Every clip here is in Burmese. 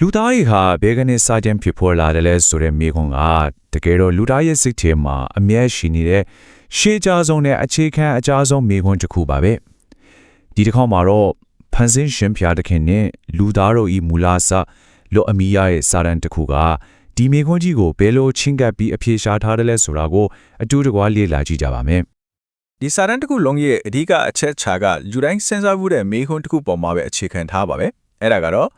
လူသားတွေဟာဘယ်ကနေစတင်ဖြစ်ပေါ်လာတယ်လဲဆိုတဲ့မိခွန်းကတကယ်တော့လူသားရဲ့စိတ်ထဲမှာအမြဲရှိနေတဲ့ရှေးကြဆုံးတဲ့အခြေခံအကြဆုံးမိခွန်းတစ်ခုပါပဲဒီတစ်ခေါက်မှာတော့ဖန်ဆင်းရှင်ဖျားတခင်နဲ့လူသားတို့ဤမူလစလောအမီယာရဲ့စာရန်တစ်ခုကဒီမိခွန်းကြီးကိုဘယ်လိုချင်းကပ်ပြီးအပြေရှားထားတယ်လဲဆိုတာကိုအတူတကွလေ့လာကြည့်ကြပါမယ်ဒီစာတန်းတစ်ခုလုံးရဲ့အဓိကအချက်ခြားကလူတိုင်းစဉ်းစားမှုတဲ့မိခွန်းတစ်ခုပေါ်မှာပဲအခြေခံထားပါပဲအဲ့ဒါကတော့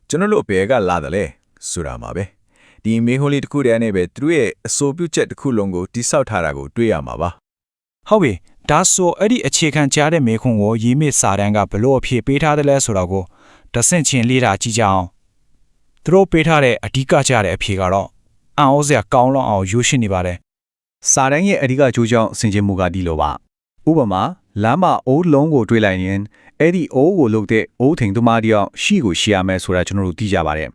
ကျွန်တော်တို့ဘယ်ကလာတယ်လဲဆိုတာမှာပဲဒီမိခွန်းလေးတစ်ခုတည်းနဲ့ပဲသူတို့ရဲ့အဆိုပြုချက်တစ်ခုလုံးကိုတိဆောက်ထားတာကိုတွေ့ရမှာပါဟုတ်ပြီဒါဆိုအဲ့ဒီအခြေခံကြားတဲ့မေခွန်းကိုရေးမိစာတန်းကဘလို့အဖြစ်ပေးထားတယ်လဲဆိုတော့ကိုတဆင့်ချင်းလေ့လာကြည့်ကြအောင်သူတို့ပေးထားတဲ့အဓိကကြတဲ့အဖြေကတော့အံ့ဩစရာကောင်းလောက်အောင်ရိုးရှင်းနေပါတယ်စာတန်းရဲ့အဓိကကြိုးကြောင်းဆင်ခြင်မှုကဒီလိုပါဥပမာလမ်းမှာအိုးလုံးကိုတွေးလိုက်ရင်အဲ့ဒီအိုးကိုလုတ်တဲ့အိုးထိန်သမားတယောက်ရှိကိုရှိရမယ်ဆိုတာကျွန်တော်တို့သိကြပါတယ်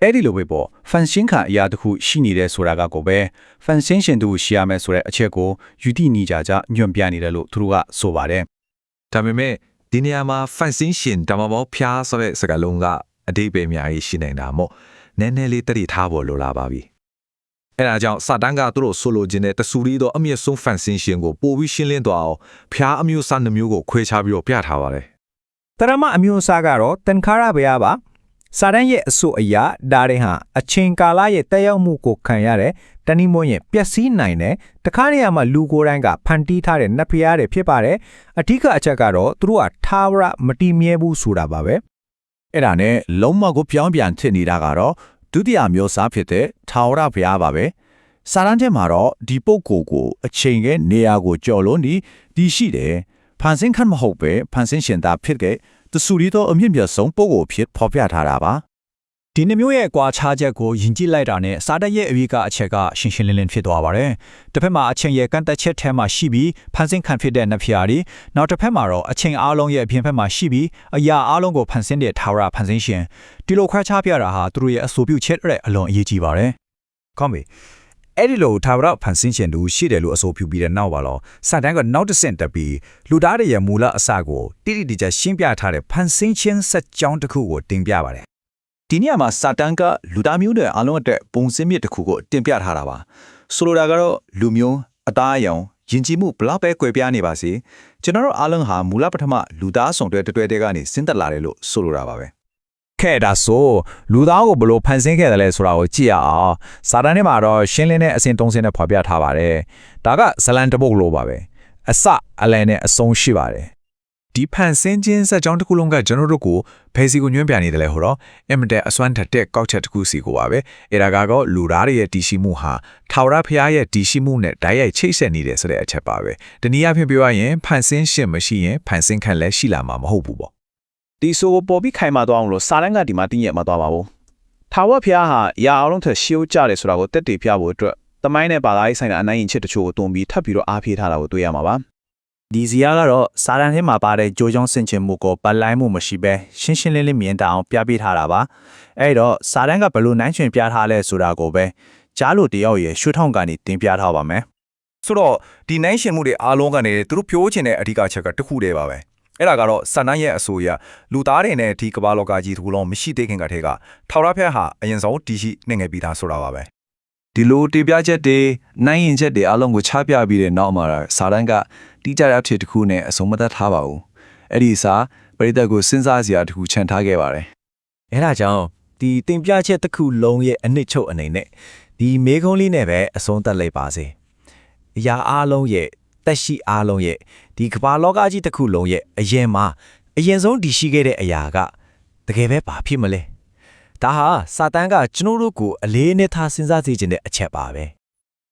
အဲ့ဒီလိုပဲပေါ့ဖန်ရှင်းခံအရာတစ်ခုရှိနေတဲ့ဆိုတာကကိုပဲဖန်ရှင်းရှင်သူရှိရမယ်ဆိုတဲ့အချက်ကိုယူတိနီကြညွန့်ပြနေတယ်လို့သူတို့ကဆိုပါတယ်ဒါပေမဲ့ဒီနေရာမှာဖန်ဆင်းရှင်ဒါမှမဟုတ်ဖျားဆိုတဲ့စကားလုံးကအဓိပ္ပာယ်အများကြီးရှိနေတာမို့နည်းနည်းလေးတတိထားဖို့လိုလာပါပြီအဲ့ဒါကြောင့်စာတန်းကသူတို့ဆိုလိုချင်တဲ့တဆူရီတော့အမြင့်ဆုံးဖန်ဆင်းရှင်ကိုပို့ပြီးရှင်းလင်းသွားအောင်ဖျားအမျိုးအစားနှမျိုးကိုခွဲခြားပြီးတော့ပြထားပါတယ်တရမအမျိုးအစားကတော့တန်ခါရဘရားပါစာတန်းရဲ့အဆိုအရာဒါတွေဟာအချိန်ကာလရဲ့တက်ရောက်မှုကိုခံရတဲ့တနည်းမွန်းရဲ့ပျက်စီးနိုင်တဲ့တခါနေရာမှာလူကိုယ်တိုင်ကဖန်တီးထားတဲ့နတ်ဖျားတွေဖြစ်ပါတယ်အထူးအချက်ကတော့သူတို့ကထာဝရမတည်မြဲဘူးဆိုတာပါပဲအဲ့ဒါနဲ့လုံးမကိုပြောင်းပြန်ဖြစ်နေတာကတော့ဒုတိယမျိုးစားဖြစ်တဲ့ထာဝရဘုရားပါပဲစာတန်းထဲမှာတော့ဒီပုဂ္ဂိုလ်ကိုအချိန်ရဲ့နေရာကိုကြော်လွန်ဒီရှိတယ်ဖန်ဆင်းခတ်မဟုတ်ပဲဖန်ဆင်းရှင်သာဖြစ်တဲ့တဆူရီတော့အမြင့်မြတ်ဆုံးပုဂ္ဂိုလ်ဖြစ်ဖော်ပြထားတာပါဒီနှမျိုးရဲ့ကွာခြားချက်ကိုယဉ်ကျေးလိုက်တာနဲ့စာတတ်ရဲ့အရေးကအချက်ကရှင်းရှင်းလင်းလင်းဖြစ်သွားပါတယ်။တစ်ဖက်မှာအချိန်ရဲ့ကန့်သက်ချက်ထဲမှာရှိပြီးဖန်ဆင်းခံဖြစ်တဲ့နဖျားတွေနောက်တစ်ဖက်မှာတော့အချိန်အားလုံးရဲ့အပြင်ဘက်မှာရှိပြီးအရာအားလုံးကိုဖန်ဆင်းတဲ့ထာဝရဖန်ဆင်းရှင်ဒီလိုခွဲခြားပြတာဟာသူတို့ရဲ့အဆိုပြုချက်တဲ့အလွန်အရေးကြီးပါတယ်။ကောင်းပြီ။အဲ့ဒီလိုထာဝရဖန်ဆင်းရှင်တို့ရှိတယ်လို့အဆိုပြုပြီးတဲ့နောက်ပါတော့စာတန်းကနောက်တစ်ဆင့်တက်ပြီးလူသားတွေရဲ့မူလအစကိုတိတိကျကျရှင်းပြထားတဲ့ဖန်ဆင်းခြင်းစက်ကြောင်းတစ်ခုကိုတင်ပြပါတယ်ဒီနေရာမှာစာတန်းကလူသားမျိုးတွေအလုံးအတွက်ပုံစံမြစ်တစ်ခုကိုတင်ပြထားတာပါဆိုလိုတာကတော့လူမျိုးအသားအရောင်ယဉ်ကျေးမှုဘလောက်ပဲကွဲပြားနေပါစေကျွန်တော်တို့အားလုံးဟာမူလပထမလူသားဆောင်တွဲတွဲတဲကနေစဉ်သက်လာတယ်လို့ဆိုလိုတာပါပဲခဲ့တာဆိုလူသားကိုဘလို့ဖန်ဆင်းခဲ့တယ်လဲဆိုတာကိုကြည့်ရအောင်စာတန်းထဲမှာတော့ရှင်းလင်းတဲ့အစဉ်သုံးစင်းနဲ့ဖော်ပြထားပါတယ်ဒါကဇလန်တပုတ်လို့ပါပဲအစအလယ်နဲ့အဆုံးရှိပါတယ်ဒီဖန်ဆင်းခြင်းစက်ကြောင်းတစ်ခုလုံးကကျွန်တော်တို့ကိုဘယ်စီကိုညွှန်းပြနေတယ်လဲဟောတော့အင်မတန်အစွမ်းထက်တဲ့ကောက်ချက်တစ်ခုစီကိုပါပဲအဲ့ဒါကတော့လူသားတွေရဲ့တည်ရှိမှုဟာထာဝရဘုရားရဲ့တည်ရှိမှုနဲ့ဓာတ်ရိုက်ချိတ်ဆက်နေတယ်ဆိုတဲ့အချက်ပါပဲဒီနည်းအားဖြင့်ပြောရရင်ဖန်ဆင်းရှင်မရှိရင်ဖန်ဆင်းခံလည်းရှိလာမှာမဟုတ်ဘူးပေါ့ဒီဆိုပေါ်ပြီးခိုင်မာသွားအောင်လို့စာတန်းကဒီမှာတင်းရမှာသွားပါဘူးထာဝရဘုရားဟာအရာအလုံးထက်ရှေးဦးကြတယ်ဆိုတာကိုတက်တည်ပြဖို့အတွက်တမိုင်းနဲ့ဘာသာရေးဆိုင်ရာအနိုင်ရင်ချက်တချို့ကိုတွန်းပြီးထပ်ပြီးတော့အားဖြည့်ထားတာကိုတွေ့ရမှာပါဒီဇီယာကတော့စာတန်းထဲမှာပါတဲ့ကြိုးကြောင်းဆင်ခြင်မှုကိုပတ်လိုက်မှုမရှိဘဲရှင်းရှင်းလင်းလင်းမြင်တအောင်ပြပေးထားတာပါအဲ့တော့စာတန်းကဘယ်လိုနိုင်ချင်ပြထားလဲဆိုတာကိုပဲကြားလို့တယောက်ရဲ့ရွှေထောင်ကနေတင်ပြထားပါမယ်ဆိုတော့ဒီနိုင်ရှင်မှုတွေအားလုံးကနေသူတို့ပြောချင်တဲ့အဓိကချက်ကတစ်ခုတည်းပါပဲအဲ့ဒါကတော့စာတန်းရဲ့အဆိုအရလူသားတွေနဲ့ဒီကမ္ဘာလောကကြီးတစ်ခုလုံးမရှိသေးခင်ကတည်းကထာဝရဘုရားဟာအရင်ဆုံးတည်ရှိနေငယ်ပြီးသားဆိုတာပါပဲဒီလိုတည်ပြချက်တွေနိုင်ရင်ချက်တွေအားလုံးကိုချပြပြီးတဲ့နောက်မှာစာတန်းကတိကျတဲ့အဖြစ်တစ်ခုနဲ့အဆုံးမသက်ထားပါဘူးအဲ့ဒီစာပရိသတ်ကိုစဉ်းစားစရာတစ်ခုခြံထားခဲ့ပါတယ်အဲ့ဒါကြောင့်ဒီတင်ပြချက်တစ်ခုလုံးရဲ့အနှစ်ချုပ်အနေနဲ့ဒီမေကုန်းလေးနဲ့ပဲအဆုံးသတ်လိုက်ပါစေအရာအားလုံးရဲ့တက်ရှိအားလုံးရဲ့ဒီကမ္ဘာလောကကြီးတစ်ခုလုံးရဲ့အရင်ဆုံးတည်ရှိခဲ့တဲ့အရာကတကယ်ပဲဘာဖြစ်မလဲဒါဟာစာတန်းကကျွန်တော်တို့ကိုအလေးနဲ့ထားစဉ်းစားစေချင်တဲ့အချက်ပါပဲ